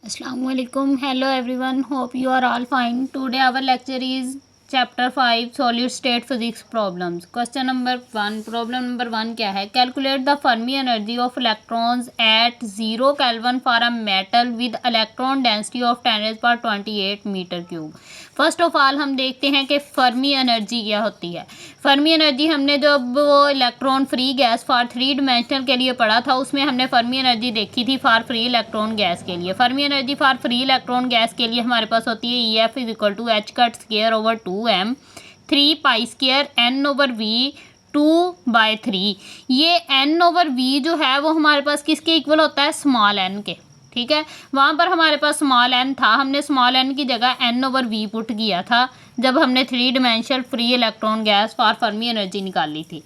Assalamualaikum. Hello everyone. Hope you are all fine. Today our lecture is chapter 5 solid state physics problems. Question number 1. Problem number 1 क्या है? Calculate the Fermi energy of electrons at 0 Kelvin for a metal with electron density of 10⁻28 metre cube. First of all हम देखते हैं कि Fermi energy क्या होती है. Fermi energy हमने जब वो electron free gas for 3 dimensional के लिए पढ़ा था उसमें हमने फर्मी एनर्जी देखी थी फॉर फ्री इलेक्ट्रॉन गैस के लिए. Fermi energy for free electron gas के लिए हमारे पास होती है E F is equal to h cut square over 2m 3 square n over v 2/3. ये n ओवर v जो है वो हमारे पास किसके इक्वल होता है? स्मॉल n के. ठीक है, वहाँ पर हमारे पास स्मॉल n था, हमने स्मॉल n की जगह n ओवर v पुट किया था जब हमने 3 dimensional free electron gas for Fermi energy निकाली थी.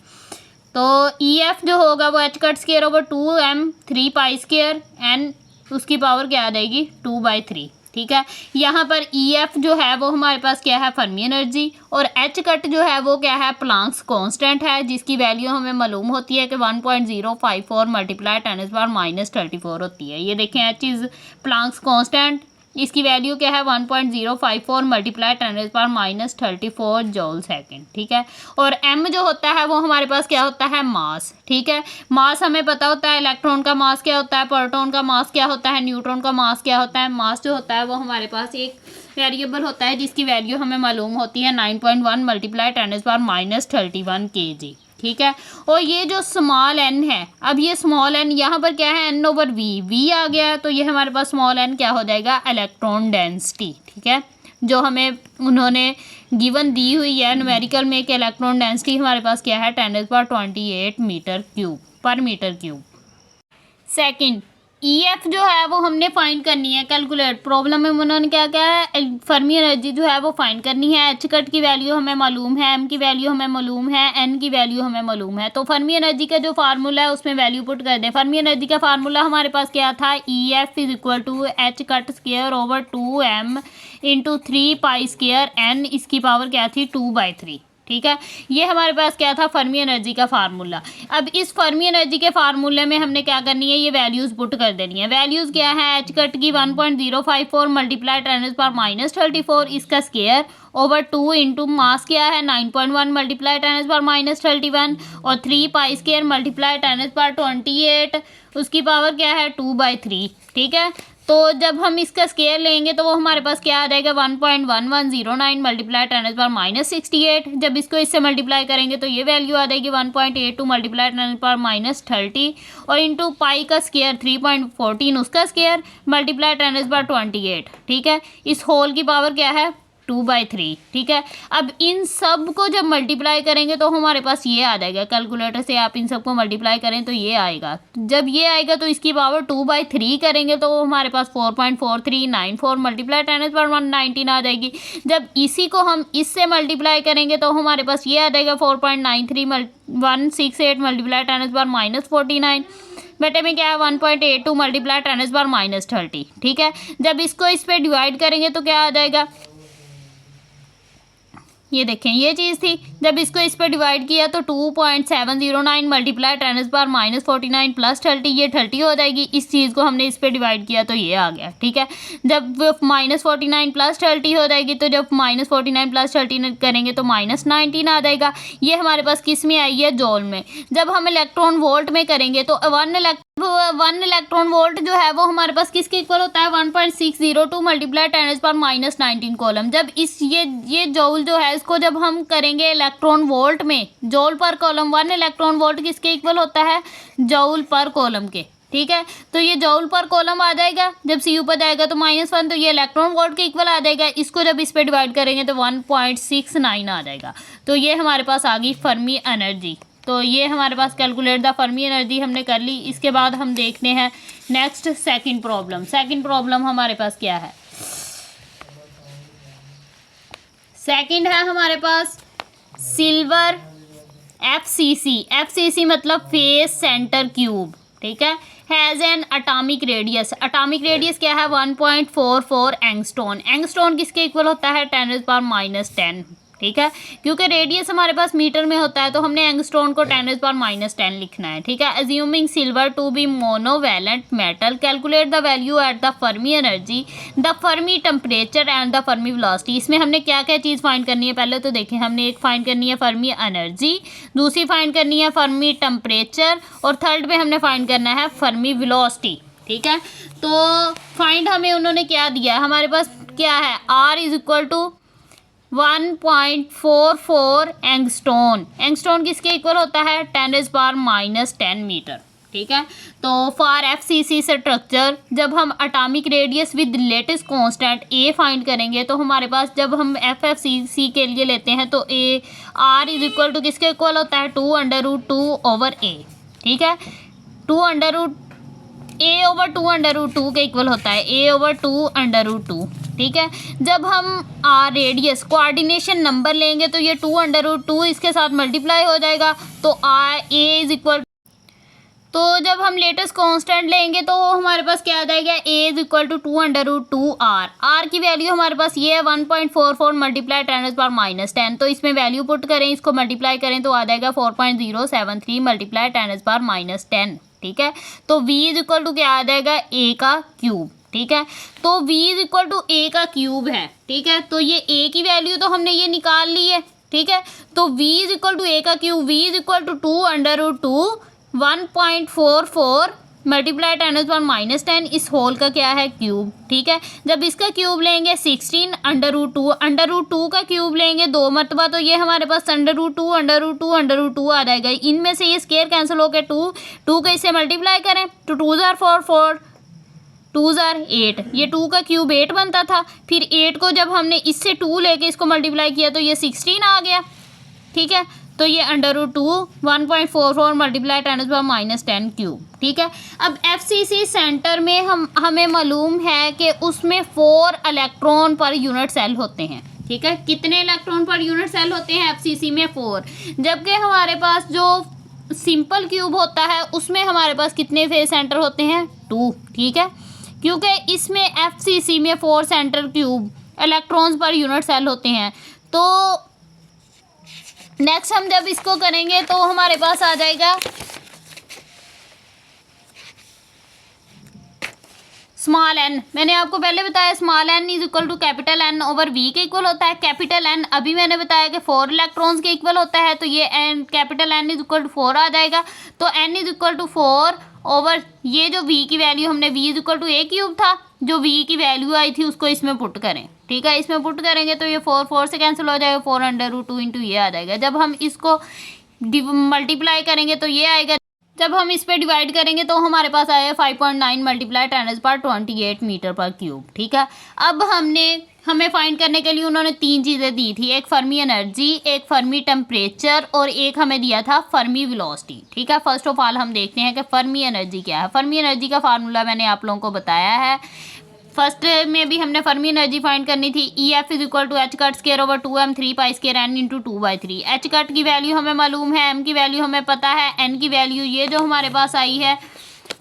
तो ई एफ जो होगा वो H cut square over 2m 3 square n उसकी पावर क्या आ जाएगी? 2/3. ठीक है, यहाँ पर ई एफ जो है वो हमारे पास क्या है? Fermi energy. और एच कट जो है वो क्या है? प्लांक्स कांस्टेंट है जिसकी वैल्यू हमें मालूम होती है कि 1.054 मल्टीप्लाई 10⁻34 होती है. ये देखें, एच इज़ प्लांक्स कांस्टेंट, इसकी वैल्यू क्या है? 1.054 मल्टीप्लाई 10⁻34 जूल सेकेंड. ठीक है, और m जो होता है वो हमारे पास क्या होता है? मास. ठीक है, मास हमें पता होता है, इलेक्ट्रॉन का मास क्या होता है, प्रोटॉन का मास क्या होता है, न्यूट्रॉन का मास क्या होता है. मास जो होता है वो हमारे पास एक वेरिएबल होता है जिसकी वैल्यू हमें मालूम होती है 9.1 मल्टीप्लाई 10⁻31 kg. ठीक है, और ये जो स्मॉल n है, अब ये स्मॉल n यहाँ पर क्या है? n ओवर v आ गया है, तो ये हमारे पास स्मॉल n क्या हो जाएगा? Electron density. ठीक है, जो हमें उन्होंने गिवन दी हुई है न्यूमेरिकल में कि इलेक्ट्रॉन डेंसिटी हमारे पास क्या है? 10⁻28 मीटर क्यूब पर metre cube. Second, E F जो है वो हमने फाइंड करनी है. कैलकुलेट प्रॉब्लम में उन्होंने क्या क्या है? फर्मी एनर्जी जो है वो फाइंड करनी है. एच कट की वैल्यू हमें मालूम है, एम की वैल्यू हमें मालूम है, एन की वैल्यू हमें मालूम है. तो फर्मी एनर्जी का जो फार्मूला है उसमें वैल्यू पुट कर दें. फर्मी एनर्जी का फार्मूला हमारे पास क्या था? E F is equal to h cut square over 2m into 3 square n, इसकी पावर क्या थी? 2/3. ठीक है, ये हमारे पास क्या था? फर्मी एनर्जी का फार्मूला. अब इस फर्मी एनर्जी के फार्मूले में हमने क्या करनी है? ये वैल्यूज़ पुट कर देनी है. वैल्यूज़ क्या है? एच कट की 1.054 मल्टीप्लाई 10⁻34 इसका स्क्वायर ओवर 2 इंटू मास क्या है? 9.1 मल्टीप्लाई 10⁻31 और 3 स्क्वायर मल्टीप्लाई 10⁻28 उसकी पावर क्या है? 2/3. ठीक है, तो जब हम इसका स्केयर लेंगे तो वो हमारे पास क्या आ जाएगा? 1.1109 मल्टीप्लाई 10⁻68. जब इसको इससे मल्टीप्लाई करेंगे तो ये वैल्यू आ जाएगी 1.82 मल्टीप्लाई 10⁻30 और इंटू पाई का स्केयर 3.14 उसका स्केयर मल्टीप्लाई 10⁻28. ठीक है, इस होल की पावर क्या है? 2/3. ठीक है, अब इन सब को जब मल्टीप्लाई करेंगे तो हमारे पास ये आ जाएगा. कैलकुलेटर से आप इन सब को मल्टीप्लाई करें तो ये आएगा. जब ये आएगा तो इसकी पावर 2/3 करेंगे तो हमारे पास 4.4394 मल्टीप्लाई 10⁻119 आ जाएगी. जब इसी को हम इससे मल्टीप्लाई करेंगे तो हमारे पास ये आ जाएगा 4.93 मल्टीप्लाई 10⁻49. बेटे में क्या है? 1.82 मल्टीप्लाई 10⁻30. ठीक है, जब इसको इस पर डिवाइड करेंगे तो क्या आ जाएगा? ये देखें, ये चीज़ थी. जब इसको इस पर डिवाइड किया तो 2.709 मल्टीप्लाई 10⁻49 प्लस 30, ये 30 हो जाएगी. इस चीज़ को हमने इस पर डिवाइड किया तो ये आ गया. ठीक है, जब -49 प्लस 30 हो जाएगी तो जब -49 प्लस 30 करेंगे तो -19 आ जाएगा. ये हमारे पास किस में आई है? जॉल में. जब हम इलेक्ट्रॉन वोल्ट में करेंगे तो 1 इलेक्ट्रॉन वोल्ट जो है वो हमारे पास किसके इक्वल होता है? 1.602 मल्टीप्लाई 10⁻19 कॉलम. जब इस ये जॉल जो है इसको जब हम करेंगे इलेक्ट्रॉन वोल्ट में, जॉल पर कॉलम, 1 इलेक्ट्रॉन वोल्ट किसके इक्वल होता है? जॉल पर कॉलम के. ठीक है, तो ये जॉल पर कॉलम आ जाएगा. जब सी ऊपर जाएगा तो -1, तो ये इलेक्ट्रॉन वोल्ट के इक्वल आ जाएगा. इसको जब इस पर डिवाइड करेंगे तो 1.69 आ जाएगा. तो ये हमारे पास आ गई फर्मी एनर्जी. तो ये हमारे पास कैलकुलेट द फर्मी एनर्जी हमने कर ली. इसके बाद हम देखते हैं next second problem. Second problem हमारे पास क्या है? सेकंड है हमारे पास सिल्वर एफसीसी मतलब फेस सेंटर क्यूब. ठीक है, has an atomic radius. Atomic radius क्या है? 1.44 एंगस्ट्रॉन. एंगस्ट्रॉन किसके इक्वल होता है? 10⁻10. ठीक है, क्योंकि रेडियस हमारे पास मीटर में होता है तो हमने एंगस्ट्रॉन को 10⁻⁻10 लिखना है। ठीक है, assuming silver to be monovalent metal, calculate the value at the Fermi energy, the Fermi temperature and the Fermi velocity. इसमें हमने क्या क्या चीज़ फाइंड करनी है, पहले तो देखें, हमने एक फाइंड करनी है फर्मी एनर्जी, दूसरी फाइंड करनी है फर्मी टेम्परेचर, और थर्ड पे हमने फाइंड करना है फर्मी वेलोसिटी। ठीक है, तो फाइंड हमें उन्होंने क्या दिया है, हमारे पास क्या है, R is equal to 1.44 angstrom. Angstrom किसके इक्वल होता है, 10⁻⁻10 मीटर। ठीक है, तो फॉर FCC स्ट्रक्चर जब हम atomic radius with latest constant A find करेंगे तो हमारे पास, जब हम FFCC के लिए लेते हैं तो R इज इक्वल टू किसके इक्वल होता है, 2√2/A। ठीक है, A/2√2 के इक्वल होता है, A/2√2। ठीक है, जब हम रेडियस कोऑर्डिनेशन नंबर लेंगे तो ये 2√2 इसके साथ मल्टीप्लाई हो जाएगा, तो A इज इक्वल, तो जब हम लेटेस्ट कांस्टेंट लेंगे तो हमारे पास क्या आ जाएगा, A is equal to 2√2R। R की वैल्यू हमारे पास ये है 1.44 मल्टीप्लाई 10⁻⁻10, तो इसमें वैल्यू पुट करें, इसको मल्टीप्लाई करें तो आ जाएगा 4.073 मल्टीप्लाई 10⁻⁻10। ठीक है, तो V इज इक्वल टू क्या आ जाएगा, A का क्यूब। ठीक है, तो V is equal to A का क्यूब है। ठीक है, तो ये A की वैल्यू तो हमने ये निकाल ली है। ठीक है, तो V is equal to A का cube, V is equal to 2√2 1.44 multiply 10⁻⁻10, इस होल का क्या है, क्यूब। ठीक है, जब इसका क्यूब लेंगे 16√2 का क्यूब लेंगे 2 मरतबा, तो ये हमारे पास √2 आ जाएगा। इनमें से ये स्केयर कैंसिल होकर 2 को इससे मल्टीप्लाई करें तो 2 ज़ार 4 2 ज़ार 8, ये 2 का क्यूब 8 बनता था, फिर 8 को जब हमने इससे 2 लेके इसको मल्टीप्लाई किया तो ये 16 आ गया। ठीक है, तो ये √2 1.44 मल्टीप्लाई 10⁻⁻10 क्यूब। ठीक है, अब FCC सेंटर में हमें मालूम है कि उसमें 4 इलेक्ट्रॉन पर यूनिट सेल होते हैं। ठीक है, कितने इलेक्ट्रॉन पर यूनिट सेल होते हैं FCC में, 4, जबकि हमारे पास जो सिंपल क्यूब होता है उसमें हमारे पास कितने फेज सेंटर होते हैं, 2। ठीक है, क्योंकि इसमें FCC में 4 centre cube electrons per unit cell होते हैं। तो नेक्स्ट हम जब इसको करेंगे तो हमारे पास आ जाएगा स्मॉल n। मैंने आपको पहले बताया small n is equal to capital N over V के इक्वल होता है। कैपिटल N अभी मैंने बताया कि 4 इलेक्ट्रॉन्स के इक्वल होता है, तो ये n capital N is equal to 4 आ जाएगा। तो n is equal to 4 over ये जो V की वैल्यू हमने V is equal to A cube था, जो V की वैल्यू आई थी उसको इसमें पुट करें। ठीक है, इसमें पुट करेंगे तो ये 4 से कैंसिल हो जाएगा, 4√2 इंटू ये आ जाएगा। जब हम इसको मल्टीप्लाई करें तो ये आएगा, जब हम इस पे डिवाइड करेंगे तो हमारे पास आएगा 5.9 मल्टीप्लाई 10⁻28 मीटर पर क्यूब। ठीक है, अब हमें फाइंड करने के लिए उन्होंने 3 चीज़ें दी थी, एक फर्मी एनर्जी, एक फर्मी टेम्परेचर और एक हमें दिया था फर्मी वेलोसिटी। ठीक है, फर्स्ट ऑफ ऑल हम देखते हैं कि फर्मी एनर्जी क्या है। फर्मी एनर्जी का फार्मूला मैंने आप लोगों को बताया है, फर्स्ट में भी हमने फर्मी एनर्जी फाइंड करनी थी। EF is equal to h²/2m 3π² n × 2/3। h की वैल्यू हमें मालूम है, m की वैल्यू हमें पता है, n की वैल्यू ये जो हमारे पास आई है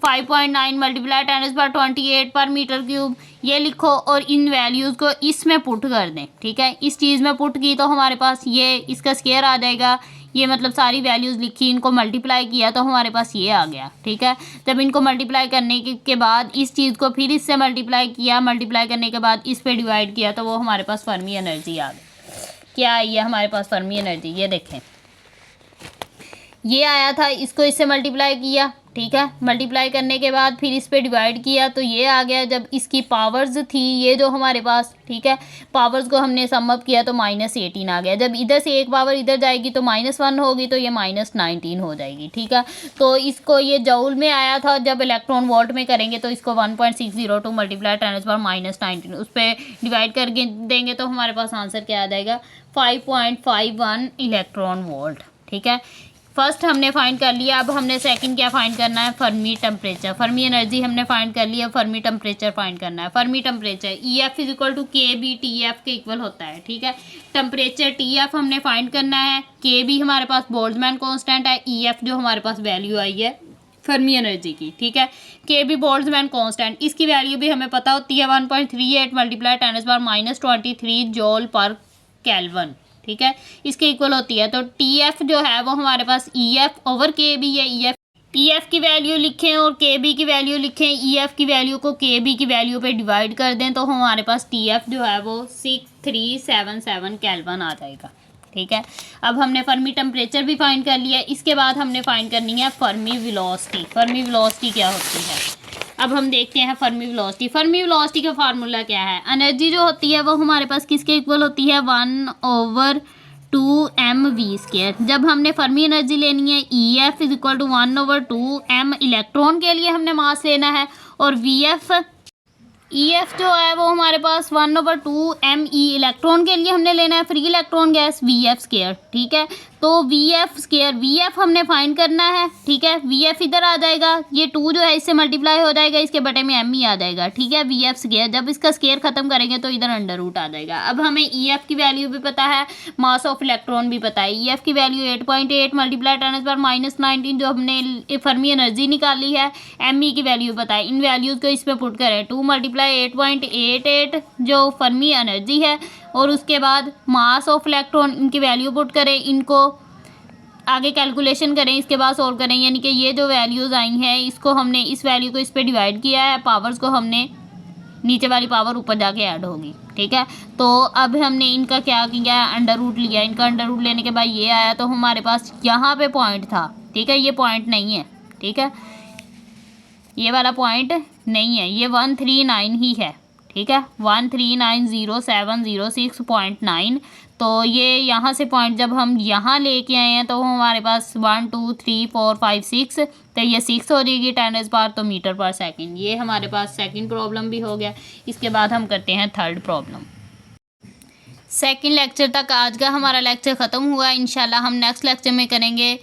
5.9 मल्टीप्लाई 10⁻28 पर मीटर क्यूब, ये लिखो और इन वैल्यूज़ को इसमें पुट कर दें। ठीक है, इस चीज़ में पुट की तो हमारे पास ये इसका स्केयर आ जाएगा, ये मतलब सारी वैल्यूज़ लिखी, इनको मल्टीप्लाई किया तो हमारे पास ये आ गया। ठीक है, जब इनको मल्टीप्लाई करने के बाद इस चीज़ को फिर इससे मल्टीप्लाई किया, मल्टीप्लाई करने के बाद इस पे डिवाइड किया तो वो हमारे पास फर्मी एनर्जी आ गई। क्या आई है हमारे पास फर्मी एनर्जी, ये देखें, ये आया था, इसको इससे मल्टीप्लाई किया। ठीक है, मल्टीप्लाई करने के बाद फिर इस पे डिवाइड किया तो ये आ गया। जब इसकी पावर्स थी ये जो हमारे पास, ठीक है, पावर्स को हमने सम अप किया तो -18 आ गया। जब इधर से एक पावर इधर जाएगी तो -1 होगी तो ये -19 हो जाएगी। ठीक है, तो इसको ये जूल में आया था, जब इलेक्ट्रॉन वोल्ट में करेंगे तो इसको 1.602 मल्टीप्लाई 10⁻⁻19 उस पर डिवाइड करके देंगे तो हमारे पास आंसर क्या आ जाएगा, 5.51 इलेक्ट्रॉन वोल्ट। ठीक है, फर्स्ट हमने फाइंड कर लिया। अब हमने सेकंड क्या फाइंड करना है, फर्मी टेम्परेचर। फर्मी एनर्जी हमने फाइंड कर लिया, फर्मी टेम्परेचर फाइंड करना है। Fermi temperature EF is equal to KB/TF के इक्वल होता है। ठीक है, टेम्परेचर TF हमने फाइंड करना है, KB हमारे पास बोल्ट्जमैन कांस्टेंट है, EF जो हमारे पास वैल्यू आई है फर्मी एनर्जी की। ठीक है, KB बोल्ट्जमैन कांस्टेंट, इसकी वैल्यू भी हमें पता होती है 1.38 मल्टीप्लाई 10⁻⁻23 जूल पर केल्विन। ठीक है, इसके इक्वल होती है। तो टी एफ जो है वो हमारे पास ई एफ ओवर के बी है। ई एफ की वैल्यू लिखें और के बी की वैल्यू लिखें, ई एफ की वैल्यू को के बी की वैल्यू पे डिवाइड कर दें तो हमारे पास टी एफ जो है वो 6377 केल्विन आ जाएगा। ठीक है, अब हमने फर्मी टेम्परेचर भी फाइंड कर लिया है। इसके बाद हमने फाइंड करनी है फर्मी वेलोसिटी। फर्मी वेलोसिटी क्या होती है, अब हम देखते हैं फर्मी वेलोसिटी। फर्मी वेलोसिटी का फार्मूला क्या है, एनर्जी जो होती है वो हमारे पास किसके इक्वल होती है, 1/2mv²। जब हमने फर्मी एनर्जी लेनी है E F is equal to 1/2m electron के लिए हमने मास लेना है, और वी एफ ई एफ जो है वो हमारे पास 1/2m ई इलेक्ट्रॉन के लिए हमने लेना है, फ्री इलेक्ट्रॉन गैस वी_f²। ठीक है, तो वी_f² वी_f हमने फाइंड करना है। ठीक है, वी_f इधर आ जाएगा, ये 2 जो है इससे मल्टीप्लाई हो जाएगा, इसके बटे में m ही आ जाएगा। ठीक है, वी_f², जब इसका स्केयर खत्म करेंगे तो इधर अंडर रूट आ जाएगा। अब हमें ई एफ की वैल्यू भी पता है, मास ऑफ इलेक्ट्रॉन भी पता है। ई एफ की वैल्यू 8.8 मल्टीप्लाई 10⁻⁻19 जो हमने फर्मी एनर्जी निकाली है, एम ई की वैल्यू पता है। इन वैल्यूज़ को इस पर पुट करें, 2 × 8.88 जो फर्मी एनर्जी है, और उसके बाद मास ऑफ इलेक्ट्रॉन, इनकी वैल्यू पुट करें, इनको आगे कैलकुलेशन करें, इसके बाद सॉल्व करें। यानी कि ये जो वैल्यूज़ आई हैं इसको हमने, इस वैल्यू को इस पे डिवाइड किया है, पावर्स को हमने, नीचे वाली पावर ऊपर जाके ऐड होगी। ठीक है, तो अब हमने इनका क्या किया है, अंडर रूट लिया। इनका अंडर रूट लेने के बाद ये आया, तो हमारे पास यहाँ पे पॉइंट था। ठीक है, ये पॉइंट नहीं है। ठीक है, ये वाला पॉइंट नहीं है, ये 139 ही है। ठीक है, 1390706.9। तो ये यहाँ से पॉइंट जब हम यहाँ लेके आए हैं तो हमारे पास 1 2 3 4 5 6, तो ये 6 हो जाएगी 10⁻⁻, तो मीटर पर सेकंड। ये हमारे पास सेकंड प्रॉब्लम भी हो गया। इसके बाद हम करते हैं थर्ड प्रॉब्लम। सेकंड लेक्चर तक आज का हमारा लेक्चर ख़त्म हुआ। इंशाल्लाह हम नेक्स्ट लेक्चर में करेंगे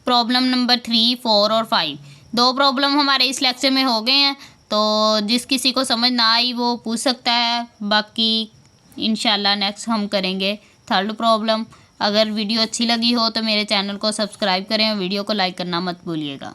प्रॉब्लम नंबर 3 4 और 5। 2 प्रॉब्लम हमारे इस लेक्चर में हो गए हैं, तो जिस किसी को समझ ना आई वो पूछ सकता है। बाकी इंशाल्लाह नेक्स्ट हम करेंगे थर्ड प्रॉब्लम। अगर वीडियो अच्छी लगी हो तो मेरे चैनल को सब्सक्राइब करें और वीडियो को लाइक करना मत भूलिएगा।